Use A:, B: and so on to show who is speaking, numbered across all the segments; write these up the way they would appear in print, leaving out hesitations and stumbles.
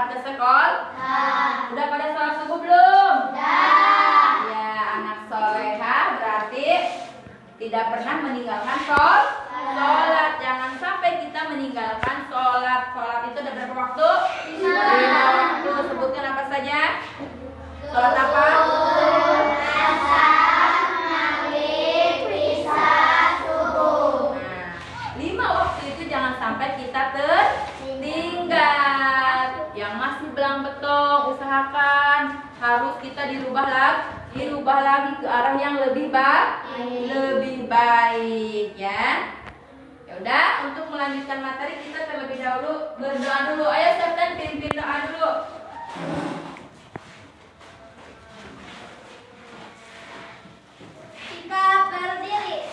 A: berangkat ke sekolah? Udah pada sholat subuh belum? Ya, anak solehah berarti tidak pernah meninggalkan sholat. Jangan sampai kita meninggalkan sholat. Sholat itu ada berapa waktu? 5 waktu. Sebutkan apa saja? Sholat apa?
B: Asar, maghrib, isya, subuh.
A: Nah, 5 waktu itu jangan sampai kita tertinggal. Yang masih belang betong, usahakan harus kita dirubah lagi ke arah yang lebih baik ya. Ya udah, untuk melanjutkan materi kita terlebih dahulu berdoa dulu. Ayo Septen pimpin doa dulu.
B: Sikap berdiri.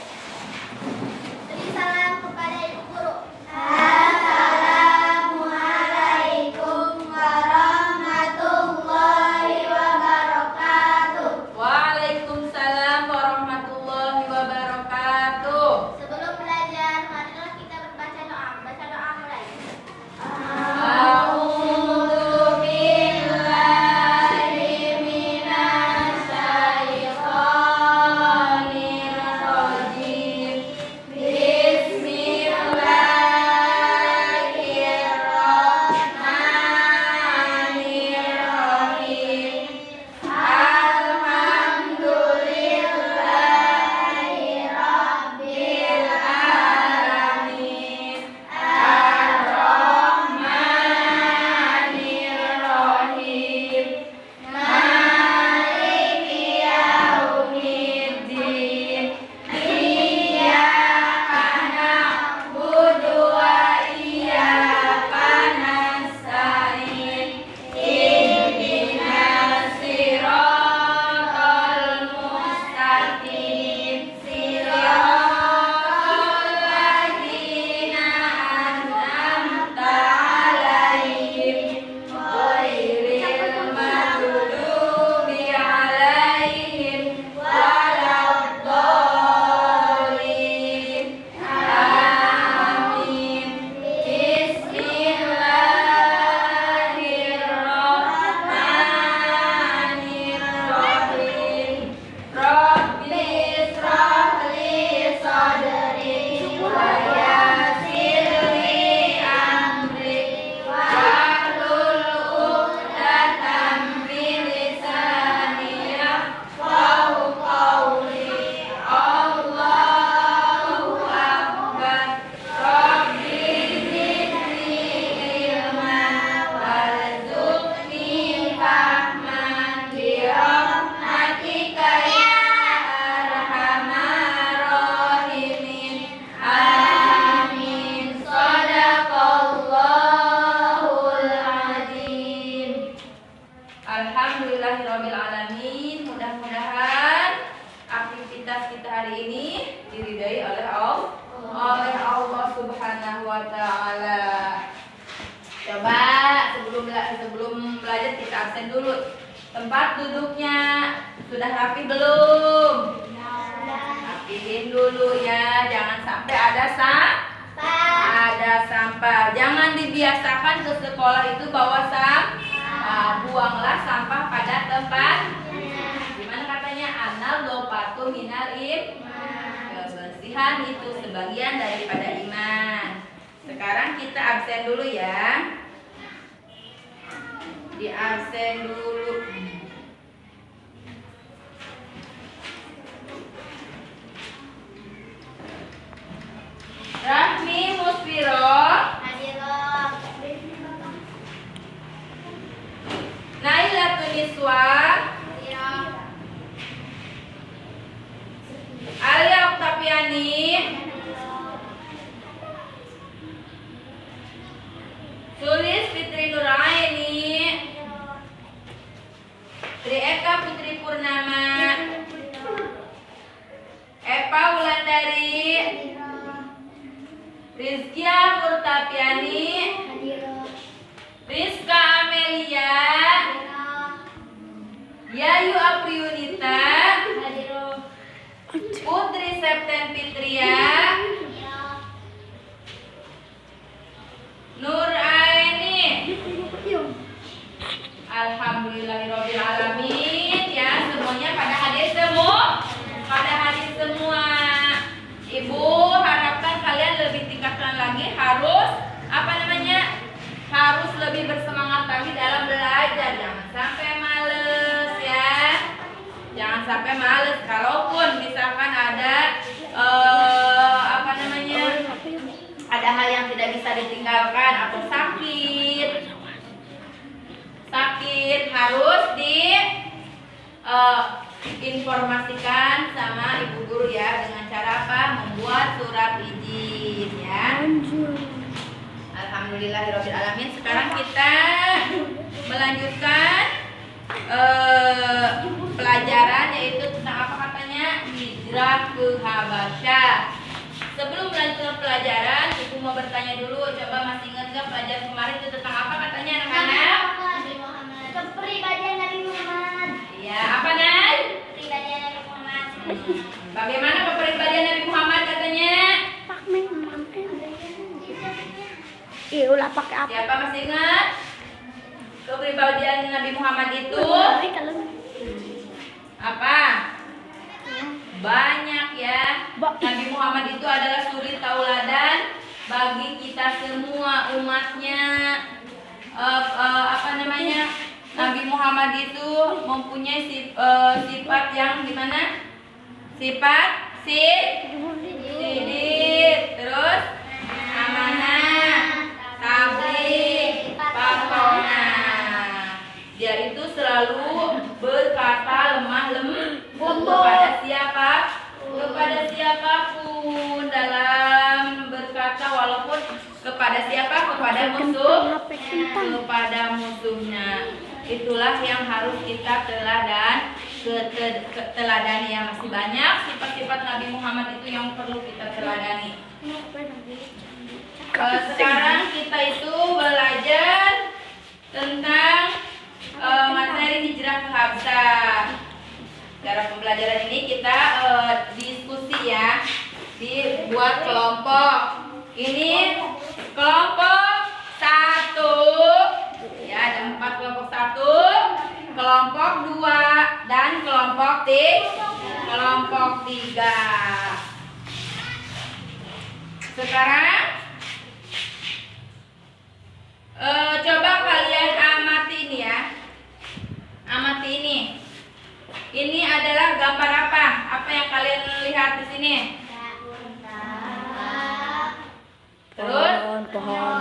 B: Beri salam kepada ibu guru. Assalamualaikum warahmatullahi wabarakatuh.
A: Waalaikumsalam warahmatullahi wabarakatuh.
B: Sebelum belajar, marilah kita berbaca doa. Baca doa mulai.
A: A'udzu billahi minasyaitonir rajim. Bismillahirrahmanirrahim. Alhamdulillahi rabbil alamin. Ar-Rahmanir-Rahim. Maliki yaumiddin. Iyyaka na'budu wa iyyaka nasta'in. Ihdinas siratal mustaqim. Siratal ladzina an'amta 'alaihim ghairil maghdubi 'alaihim waladdallin. Amin. Bismillahirrahmanirrahim. Rabbi israh li sadri wa yassir li amri wahlul 'uqdatam min lisani yafqahu qawli. Allahu akbar. Rabbi zidni ilman warzuqni fahman birahmatika ya arhamar rahimin. Amin. Shadaqallahul azim. Alhamdulillahirabbil alamin. Mudah-mudahan aktivitas kita hari ini diridai oleh Allah Subhanahu wa taala. Coba sebelum belajar kita absen dulu. Tempat duduknya sudah rapi belum? Rapihin dulu ya, jangan sampai ada sampah. Jangan dibiasakan ke sekolah itu bawa sampah. Buanglah sampah pada tempat. Gimana katanya? Anal dopatu minal kebersihan itu sebagian daripada iman. Sekarang kita absen dulu ya. Di absen dulu. Rahmi Musfiro,
B: Hadiroh.
A: Nailatun Niswa,
B: Hadiroh.
A: Alia Oktaviani, Sulis Fitri Nuraini, Tri Eka Putri Purnama, Epa Wulandari, Rizkia Murtapiani, Rizka Amelia, Yayu Apriyunita, Putri Septen Fitria, Nur Aini, Alhamdulillahirabbil alamin ya, semuanya pada hadir semua. Pada hadir semua. Ibu harapkan kalian lebih tingkatkan lagi, harus harus lebih bersemangat lagi dalam belajar. Jangan sampai males ya. Jangan sampai males. Kalaupun misalkan ada ada hal yang tidak bisa ditinggalkan atau sakit harus informasikan sama ibu guru ya, dengan cara apa? Membuat surat izin ya. Alhamdulillahirabbil alamin. Sekarang kita melanjutkan pelajaran, yaitu tentang apa katanya? Hijrah ke Habasyah. Sebelum melanjutkan pelajaran, ibu mau bertanya dulu. Coba masih ingat nggak pelajaran kemarin itu tentang apa katanya anak-anak?
B: Kepribadian Nabi Muhammad.
A: Iya, apa Nay?
B: Kepribadian Nabi Muhammad.
A: Bagaimana kepribadian Nabi Muhammad katanya?
C: Iya, ulah pakai apa?
A: Siapa masih ingat? Kepribadian Nabi Muhammad itu apa? Banyak ya. Nabi Muhammad itu adalah suri tauladan bagi kita semua umatnya. Nabi Muhammad itu mempunyai sifat yang gimana? Sifat sidik, terus amanah, tabligh, patonah. Dia itu selalu berkata lemah lembut kepada siapapun dalam berkata, walaupun kepada siapa? Kepada musuhnya. Itulah yang harus kita teladani ya. Masih banyak sifat-sifat Nabi Muhammad itu yang perlu kita teladani. Sekarang kita itu belajar tentang materi hijrah ke Habasyah. Cara pembelajaran ini kita diskusi ya, dibuat kelompok. Ini kelompok 1 ya, ada 4 kelompok 1, kelompok 2 dan kelompok 3. Sekarang coba kalian amati ini ya. Amati ini. Ini adalah gambar apa? Apa yang kalian lihat di sini? Terus?
C: Pohon.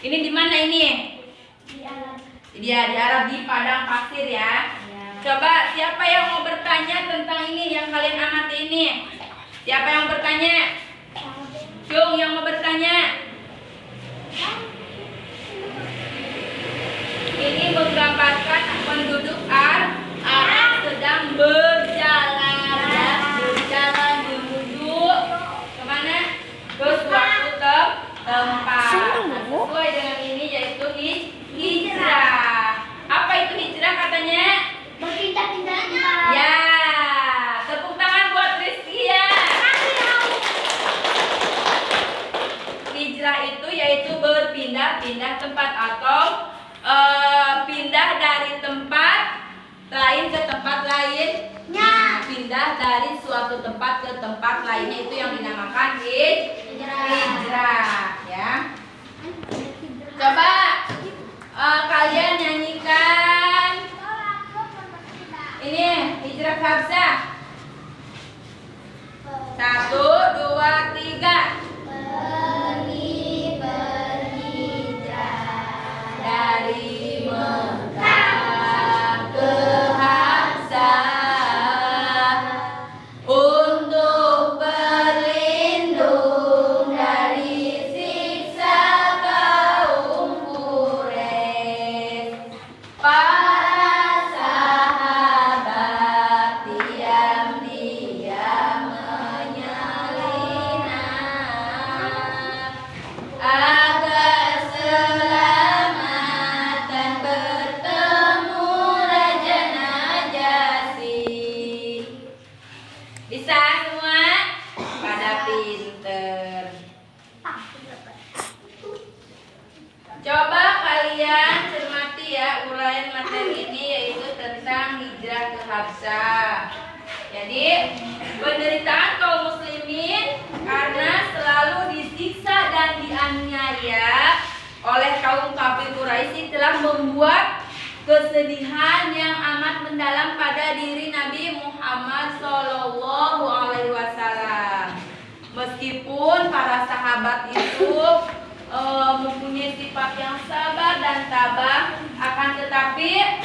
A: Ini di mana ini? Di Arab, di padang pasir ya. Coba siapa yang mau bertanya tentang ini yang kalian amati ini? Siapa yang bertanya? Cung yang mau bertanya. Ini menggambarkan penduduk Arab sedang berjalan ya, menuju kemana? Ke suatu tempat. Sesuai dengan ini yaitu hijrah. Apa itu hijrah katanya?
B: Berpindah-pindah.
A: Ya, tepuk tangan buat Rizky ya. Hijrah itu yaitu berpindah-pindah tempat atau pindah dari tempat lain ke tempat lainnya. Pindah dari suatu tempat ke tempat lainnya, itu yang dinamakan hijrah ya. Coba kalian nyanyikan ini hijrah ke Habasyah. 1, 2, 3.
B: Pergi berhijrah
A: Dari Mekah ke Habasyah untuk berlindung dari siksa kaum Quraisy. Para sahabat diam-diam menyelinap agar selamat dan bertemu Raja Najasyi. Bisa semua? Pada pinter. Coba lagi ya uraian materi ini yaitu tentang hijrah ke Habsyah. Jadi penderitaan kaum muslimin karena selalu disiksa dan dianiaya oleh kaum kafir Quraisy telah membuat kesedihan yang amat mendalam pada diri Nabi Muhammad Shallallahu Alaihi Wasallam. Meskipun para sahabat itu mempunyai sifat yang sabar dan tabah, akan tetapi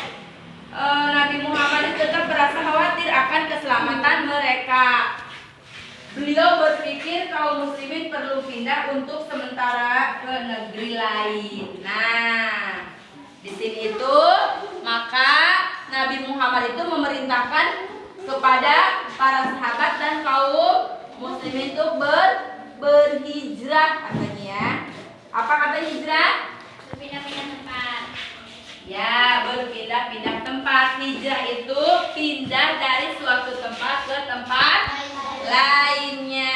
A: Nabi Muhammad tetap merasa khawatir akan keselamatan mereka. Beliau berpikir kaum muslimin perlu pindah untuk sementara ke negeri lain. Nah, di sini itu maka Nabi Muhammad itu memerintahkan kepada para sahabat dan kaum muslimin itu berhijrah katanya ya. Apa kata hijrah?
B: Berpindah-pindah tempat.
A: Ya, berpindah-pindah tempat. Hijrah itu pindah dari suatu tempat ke tempat lainnya.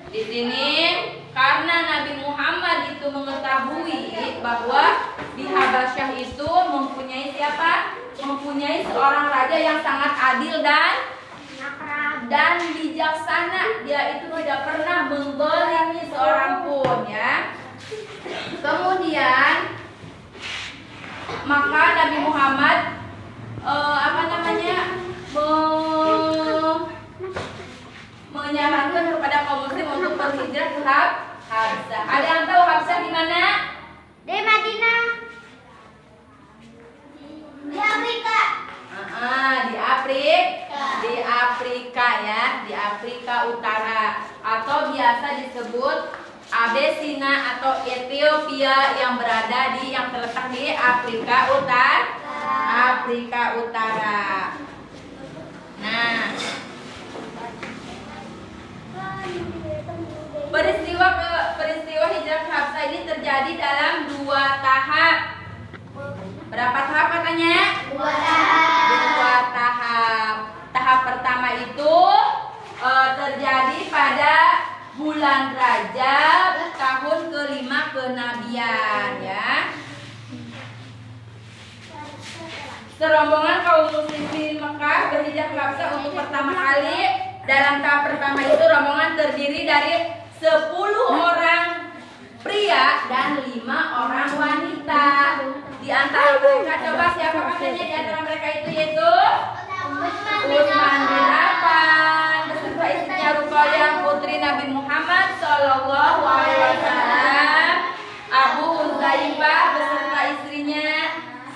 A: Di sini karena Nabi Muhammad itu mengetahui bahwa di Habasyah itu mempunyai siapa? Mempunyai seorang raja yang sangat adil dan bijaksana. Dia itu tidak pernah mendzalimi seorang pun ya. Kemudian maka Nabi Muhammad menyarankan kepada kaum muslim untuk berhijrah ke Habsyah. Ada yang tahu Habsyah di mana?
B: Di Madinah. Di Afrika.
A: Di Afrika ya, di Afrika Utara atau biasa disebut Abesina atau Ethiopia yang terletak di Afrika Utara. Nah, peristiwa hijrah ke Habsyah ini terjadi dalam 2 tahap. Berapa tahap katanya?
B: 2 tahap.
A: 2 tahap. Tahap pertama itu terjadi pada bulan Rajab tahun ke-5 kenabian ya. Serombongan kaum muslimin Mekah berhijrah ke Habsyah untuk pertama kali. Dalam tahap pertama itu rombongan terdiri dari 10 orang pria dan 5 orang wanita. Di antara mereka coba siapa katanya di antara mereka itu yaitu Utsman bin Affan beserta istrinya Ruqayyah putri Nabi Muhammad Shallallahu Alaihi Wasallam, Abu Hudzaifah beserta istrinya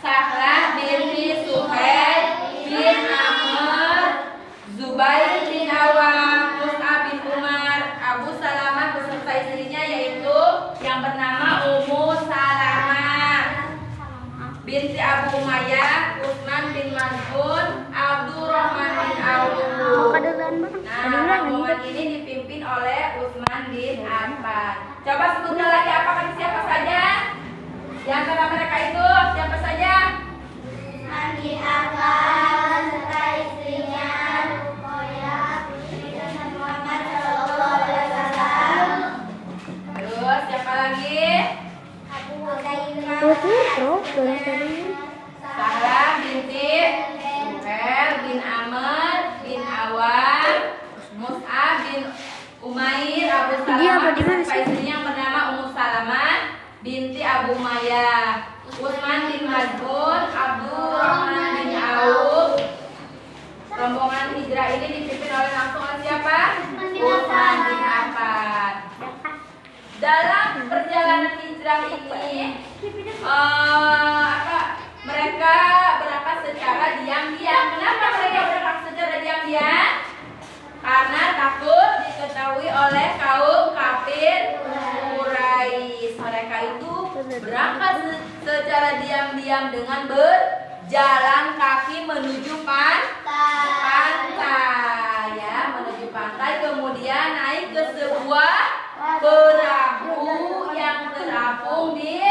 A: Sahlah binti Suhail bin Amr, Zubair bin Awam, Mus'ab bin Umar, Abu Salamah beserta istrinya yaitu yang bernama Ummu Salamah binti Abu Umayyah, Utsman bin Maz'un, Abdurrahman bin Auf. Nah, rombongan ini dipimpin oleh Utsman bin Affan. Coba sebutkan lagi apakah siapa saja di antara mereka itu? Siapa saja?
B: Utsman bin Affan serta istrinya Ruqayyah binti Muhammad sallallahu alaihi wasallam.
A: Terus siapa lagi?
B: Abu Hudzaifah.
A: Sahlah binti Suhail bin Amr bin Awam, Mus'ab bin Umair, Abu Salamah beserta istrinya yang bernama Ummu Salamah binti Abu Umayyah, Utsman bin Maz'un, Abdurrahman bin Auf. Rombongan hijrah ini dipimpin langsung oleh siapa? Utsman bin Affan. Dalam perjalanan hijrah ini mereka berangkat secara diam-diam. Kenapa mereka berangkat secara diam-diam? Karena takut diketahui oleh kaum kafir Quraisy. Mereka itu berangkat secara diam-diam dengan berjalan kaki menuju pantai ya, menuju pantai, kemudian naik ke sebuah perahu yang terapung di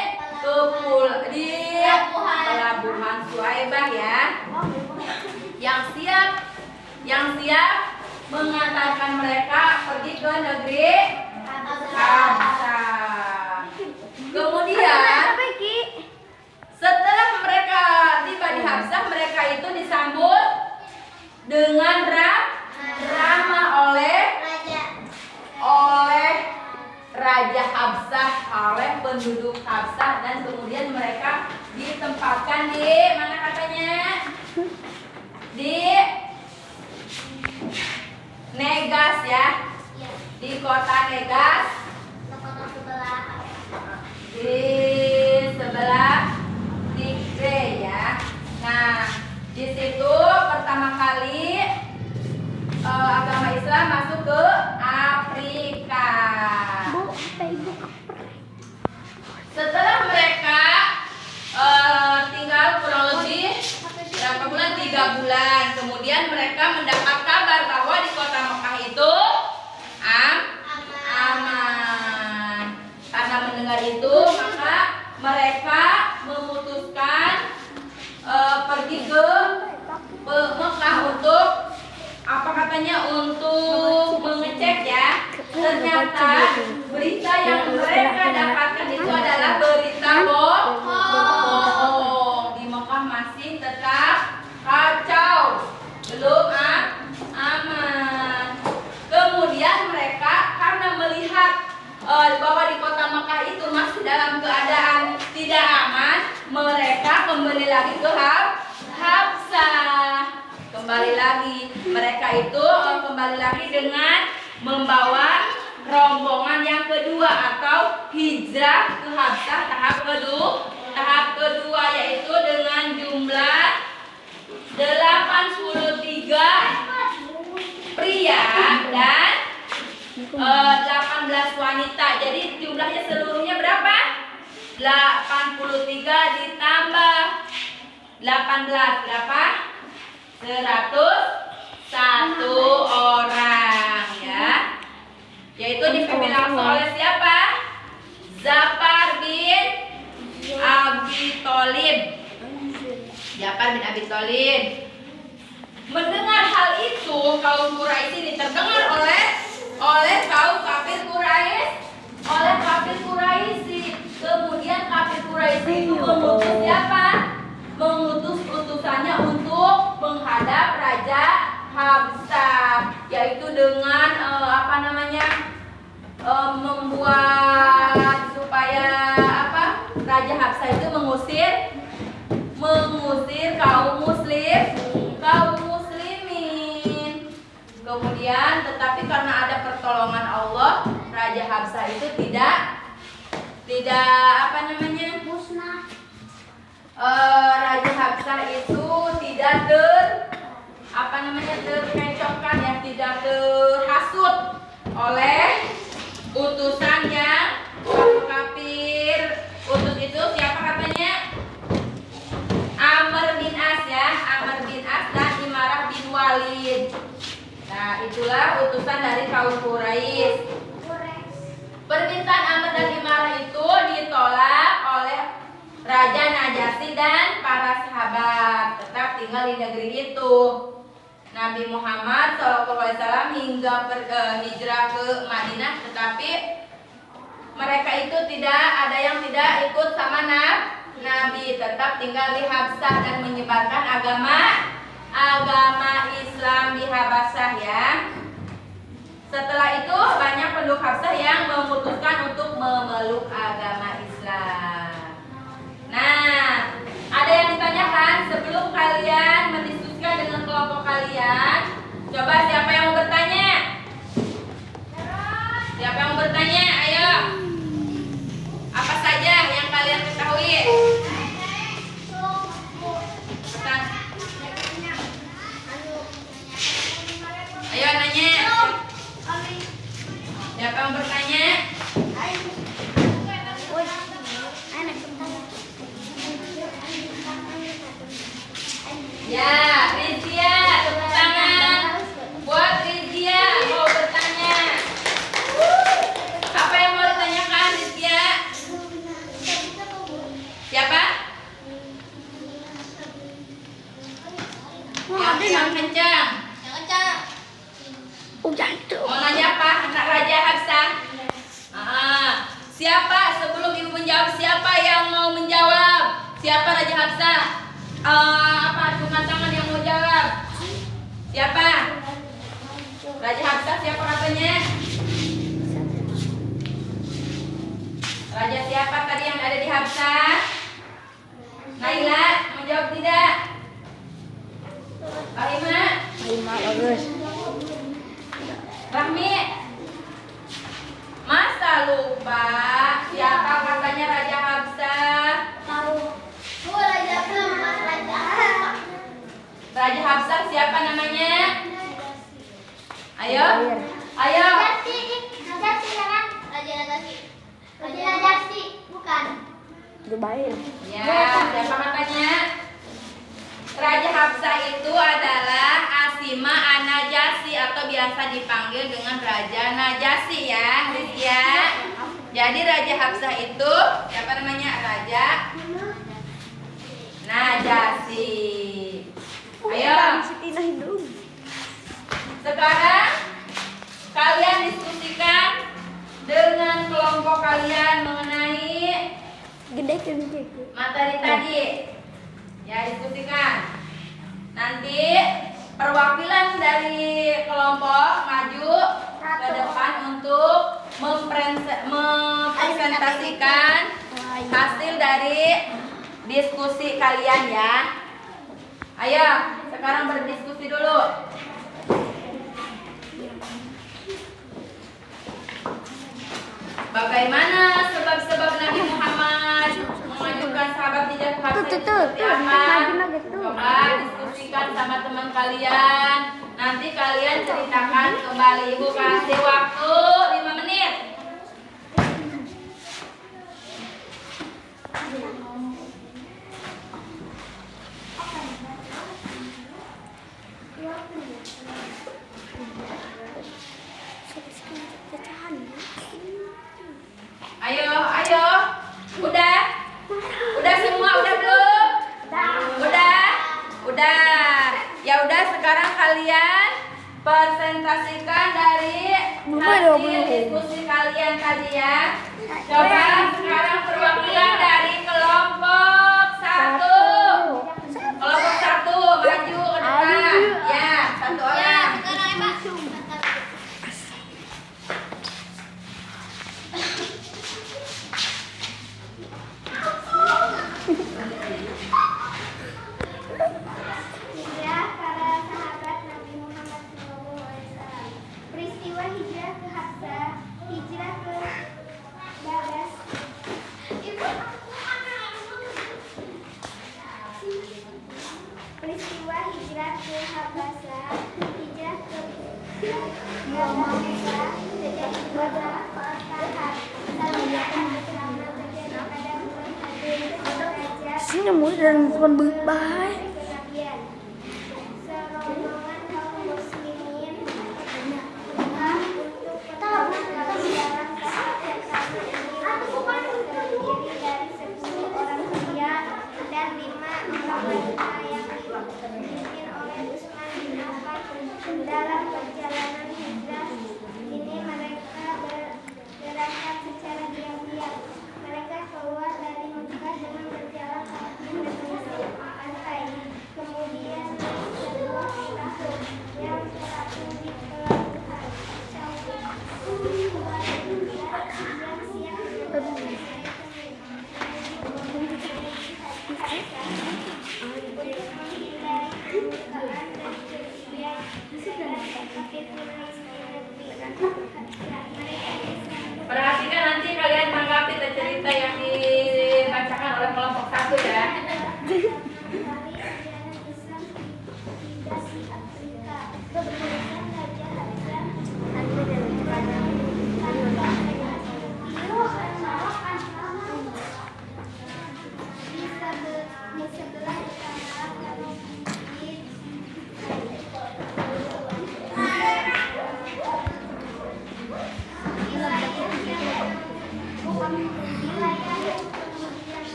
A: pelabuhan Suaibah ya, yang siap mengantarkan mereka pergi ke negeri Habsyah. Kemudian setelah Kemudian di mana katanya? Di Negas ya.
B: Iya.
A: Di kota Negas.
B: Kota sebelah.
A: Di sebelah Tigray ya. Nah, di situ pertama kali agama Islam masuk ke Afrika.
C: Bu, apa ibu?
A: Setelah mereka tinggal kurang lebih berapa bulan? 3 bulan. Kemudian mereka mendapat kabar bahwa di kota Mekah itu aman. Karena mendengar itu, maka mereka memutuskan pergi ke Mekah untuk apa katanya, untuk mengecek ya. Ternyata berita yang mereka dapatkan itu adalah berita bohong. Di Mekah masih tetap kacau, belum aman. Kemudian mereka karena melihat bahwa di kota Mekah itu masih dalam keadaan tidak aman, mereka kembali lagi ke Habsah. Kembali lagi, mereka itu kembali lagi dengan membawa rombongan yang kedua atau hijrah ke Habsah tahap kedua yaitu dengan jumlah 83 pria dan 18 wanita. Jadi jumlahnya seluruhnya berapa? 83 ditambah 18 berapa? 101 orang ya. Yaitu dipimpin langsung oleh siapa? Zafar bin Abi Thalib. Zafar bin Abi Thalib. Mendengar hal itu, kaum Quraisy ini terdengar oleh kaum kafir Quraisy. Kemudian kafir Quraisy itu mengutus siapa? Mengutus utusannya untuk menghadap Raja Habsah, yaitu dengan membuat supaya Raja Habsah itu mengusir kaum muslimin. Kemudian tetapi karena ada pertolongan Allah, Raja Habsah itu tidak
B: Musnah.
A: Raja Habsah itu tidak terkecohkan ya, tidak terhasut oleh utusan yang kafir. Utus itu siapa katanya? Amr bin As ya, Amr bin As dan Imarah bin Walid. Nah, itulah utusan dari kaum Quraisy. Permintaan Amr dan Imarah itu ditolak oleh Raja Najasyi dan para sahabat, tetap tinggal di negeri itu. Nabi Muhammad SAW hingga hijrah ke Madinah, tetapi mereka itu tidak ada yang tidak ikut sama Nabi, tetap tinggal di Habsah dan menyebarkan agama Islam di Habasah ya. Setelah itu banyak penduduk Habsah yang memutuskan untuk memeluk agama Islam. Nah, ada yang ditanyakan sebelum kalian mendiskusikan dengan kelompok kalian. Coba siapa yang mau bertanya? Siapa yang mau bertanya? Ayo. Apa saja yang kalian ketahui? Ayo nanya. Siapa yang bertanya? Ya, Rizia, tepuk tangan buat Rizia mau bertanya. Apa yang mau ditanyakan Rizia? Siapa? Yang kencang. Mau nanya apa? Anak Raja Habsah. Siapa? Sebelum ibu menjawab, siapa yang mau menjawab? Siapa Raja Habsah? Angkat tangan yang mau jawab. Siapa? Raja Habsah siapa katanya? Raja siapa tadi yang ada di Habsah? Naila.
C: Bagus.
A: Rahmi, masa lupa siapa katanya Raja Hafsah?
B: Tahu. Raja keempat Raja.
A: Raja Hafsah siapa namanya? Ayo, ayo.
B: Najasyi kan? Raja Najasyi. Raja Najasyi bukan.
C: Zubair.
A: Ya, siapa katanya? Raja Hafsah itu adalah Asima An-Najasyi atau biasa dipanggil dengan Raja Najasyi ya, Rizya. Jadi Raja Hafsah itu siapa namanya? Raja Najasyi. Ayo. Sekarang kalian diskusikan dengan kelompok kalian mengenai
C: Gede kan
A: materi tadi. Ya, diskusikan. Nanti perwakilan dari kelompok maju ke depan untuk mempresentasikan hasil dari diskusi kalian ya. Ayo, sekarang berdiskusi dulu. Bagaimana sebab-sebab Nabi Muhammad mengajukan sahabat tidak ke Habsah itu seperti apa? Coba diskusikan sama teman kalian. Nanti kalian ceritakan kembali. Ibu kasih waktu 5 menit. Ayo, ayo. Udah? Udah semua? Udah belum? Udah? Udah. Ya udah, sekarang kalian presentasikan dari hasil diskusi kalian tadi ya. Coba sekarang perwakilan dari kelompok 1. Kelompok 1 maju ke depan. Ya, 1 orang.
B: Sekarang Pak. Hijrah para sahabat Nabi Muhammad SAW. Peristiwa hijrah ke Habsah, hijrah ke Babas. Peristiwa hijrah ke Habasah, hijrah ke Babasa, terjadi pada saat Salman bersama terjadi pada bulan Raja.
C: Sini mulai dan bukan berbahaya.
B: Serombongan kaum muslimin berusaha untuk pertama kali dalam kesehatan ini terdiri dari 10 orang pria dan 5 orang wanita yang dipimpin oleh Utsman bin Affan. Dalam perjalanan hijrah ini mereka bergerak secara diam-diam. Mereka keluar dari Mekah dengan berjalan kaki menyusuri pantai. Kemudian sebuah perahu yang terapung di pelabuhan yang siap
A: Perhatikan nanti kalian tanggapi cerita yang dibacakan oleh kelompok 1 ya.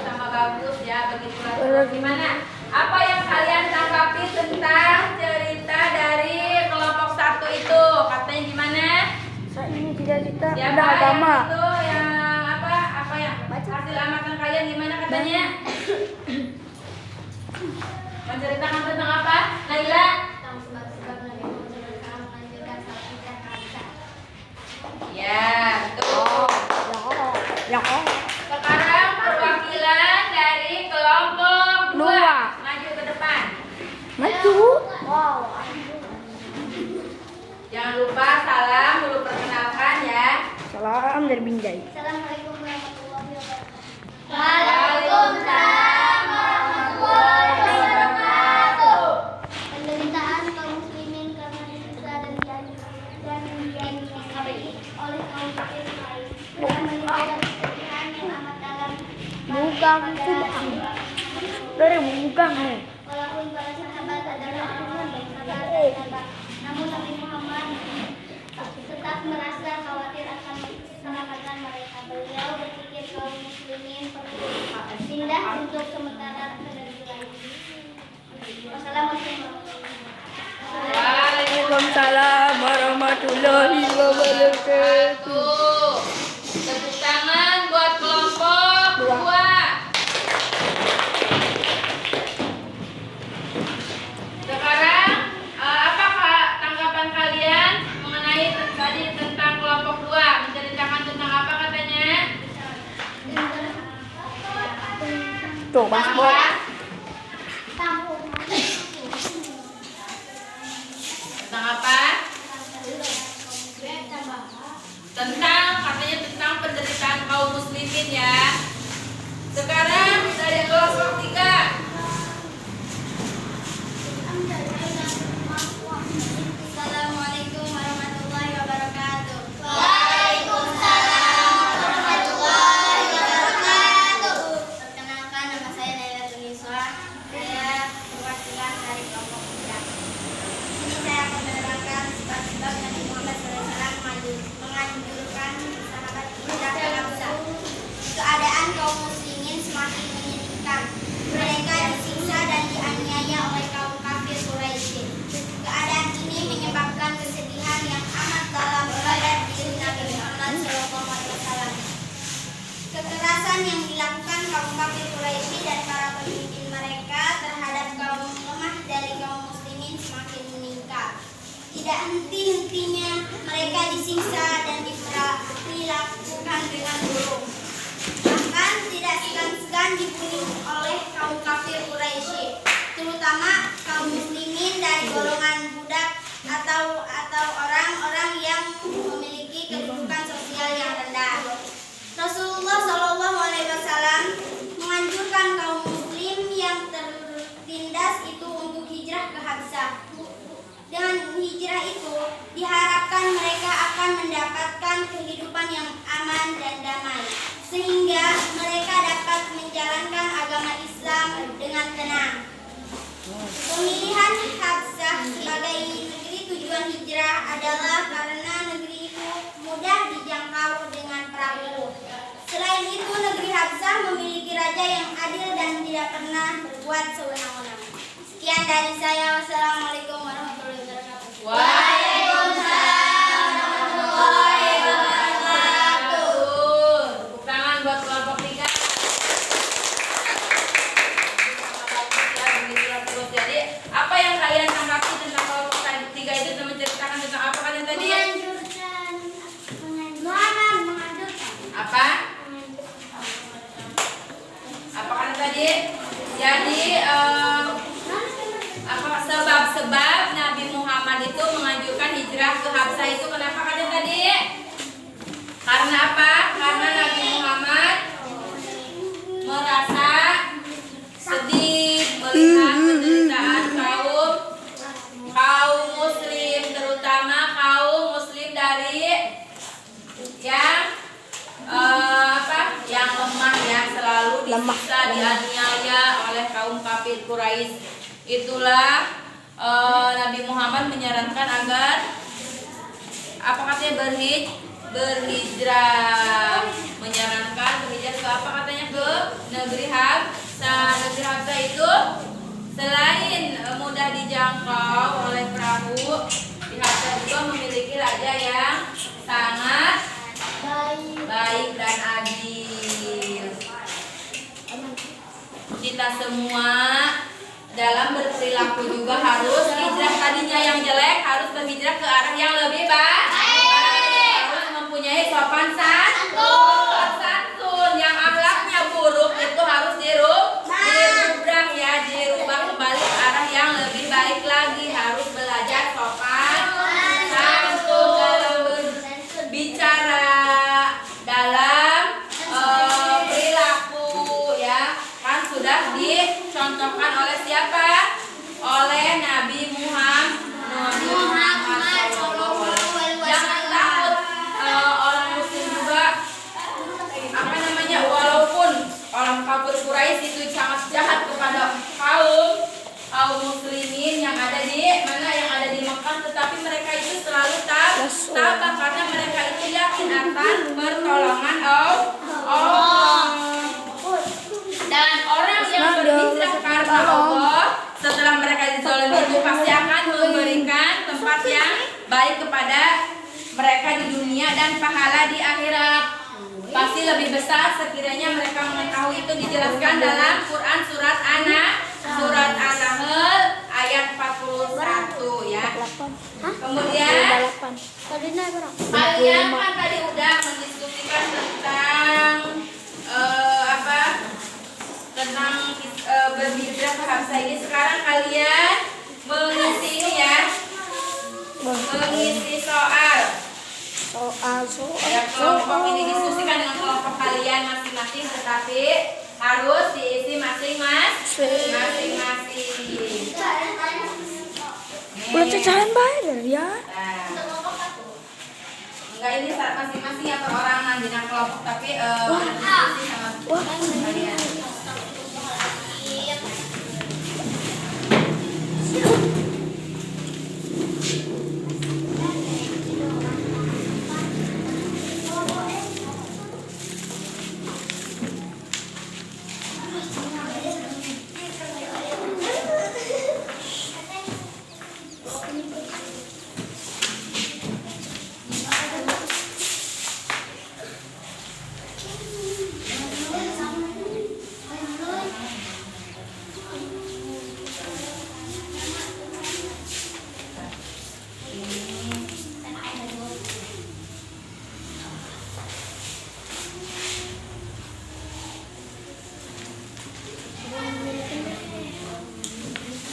A: Sama bagus ya, begitulah. Gimana? Apa yang kalian tanggapi tentang cerita dari kelompok 1 itu? Katanya gimana?
C: Ini cita-cita
A: Siapa
C: udah agama.
A: yang itu yang apa yang hasil amatan kalian gimana katanya?
B: Wow.
A: Jangan lupa salam dulu perkenalkan ya.
C: Salam dari Binjai.
B: Assalamualaikum warahmatullahi wabarakatuh.
A: Waalaikumsalam warahmatullahi wabarakatuh.
B: Penderitaan kaum muslimin karena disiksa dan dianiaya oleh kaum kafir lain dan menimbulkan kesedihan yang amat dalam.
C: Bukan sudah. Dari bukan.
B: Walaupun para sahabat adalah orang baik sabar dan sabar, namun Nabi Muhammad tetap merasa khawatir akan keselamatan mereka. Beliau berpikir kaum muslimin perlu pindah untuk sementara ke negeri lain. Wassalamualaikum
C: Waalaikumsalam warahmatullahi wabarakatuh.
A: Tepuk tangan buat kelompok 2. Sekarang apakah tanggapan kalian mengenai tadi tentang kelompok 2? Menceritakan tentang apa katanya?
C: Tuh, Mas Bo.
A: Apa? Tentang apa? Tentang katanya tentang penderitaan kaum muslimin ya. Sekarang dari kelompok 3.
B: Assalamualaikum warahmatullahi wabarakatuh. Perkenalkan, nama saya Naila Tuniswa. Saya perwakilan dari kelompok 3. Ini saya akan menerangkan sebab-sebab Nabi Muhammad SAW menganjurkan sahabat hijrah ke Habsah. Keadaan kaum muslimin semakin menyedihkan. Mereka disiksa dan dianiaya oleh kaum kafir Quraisy. Keadaan ini menyebabkan kesedihan yang amat dalam terhadap diri Nabi Muhammad SAW. Kekerasan yang dilakukan kaum kafir Quraisy dan para pemimpin mereka terhadap kaum lemah dari kaum muslimin semakin meningkat. Tidak henti-hentinya mereka disiksa dan diperlakukan dengan buruk. Bahkan tidak segan-segan dibunuh oleh kaum kafir Quraisy, terutama kaum muslimin dari golongan budak atau orang-orang yang memiliki kedudukan sosial yang rendah. Rasulullah SAW menganjurkan kaum muslim yang tertindas itu untuk hijrah ke Habsah. Dengan hijrah itu diharapkan mereka akan mendapatkan kehidupan yang aman dan damai, sehingga mereka dapat menjalankan agama Islam dengan tenang. Pemilihan Habsah sebagai negeri tujuan hijrah adalah karena negeri itu mudah dijangkau dengan perahu. Selain itu, negeri Habsah memiliki raja yang adil dan tidak pernah berbuat sewenang-wenang. Sekian dari saya. Wassalamualaikum warahmatullahi wabarakatuh.
A: Waalaikumsalam warahmatullahi wabarakatuh. Tepuk tangan buat kelompok 3. Jadi, apa yang kalian tanggapi tentang kelompok 3 itu menceritakan tentang apa kalian tadi?
B: Menganjurkan.
A: Apa? Apa kalian tadi? Jadi, apa sebab-sebab Nabi Muhammad itu menganjurkan hijrah ke Habsah itu kenapa kalian tadi? Karena apa? Karena Nabi Muhammad merasa sedih melihat penderitaan kaum muslim, terutama kaum muslim dari yang yang lemah ya, selalu disiksa, dianiaya oleh kaum kafir Quraisy. Itulah Nabi Muhammad menyarankan agar apa katanya berhijrah, menyarankan berhijrah ke apa katanya ke negeri Habsah. Negeri Habsah itu selain mudah dijangkau oleh perahu, di Habsah juga memiliki raja yang sangat baik dan adil. Kita semua dalam berperilaku juga harus hijrah, tadinya yang jelek harus berhijrah ke arah yang lebih baik. Harus mempunyai sopan santun. Yang akhlaknya buruk itu harus dirubah kembali ke arah yang lebih baik lagi. Quraisy itu sangat jahat kepada kaum muslimin yang ada di mana, yang ada di Mekah, tetapi mereka itu selalu tabah karena mereka itu yakin akan pertolongan Allah. Dan orang yang berhijrah karena Allah setelah mereka dizalimi itu pasti akan memberikan tempat yang baik kepada mereka di dunia dan pahala di akhirat. Pasti lebih besar sekiranya mereka mengetahui. Itu dijelaskan dalam Quran surat An-Nahl ayat 41 ya. Kemudian kalian kan tadi udah mendiskusikan tentang berhijrah ke Habsah ini. Sekarang kalian mengisi ini ya, mengisi soal. Ya, kelompok ini diskusikan dengan kelompok kalian masing-masing, tetapi harus diisi masing-masing.
C: Udah cacahan bayar ya.
A: Enggak, ini masing-masing ya perorangan jenang kelompok, tapi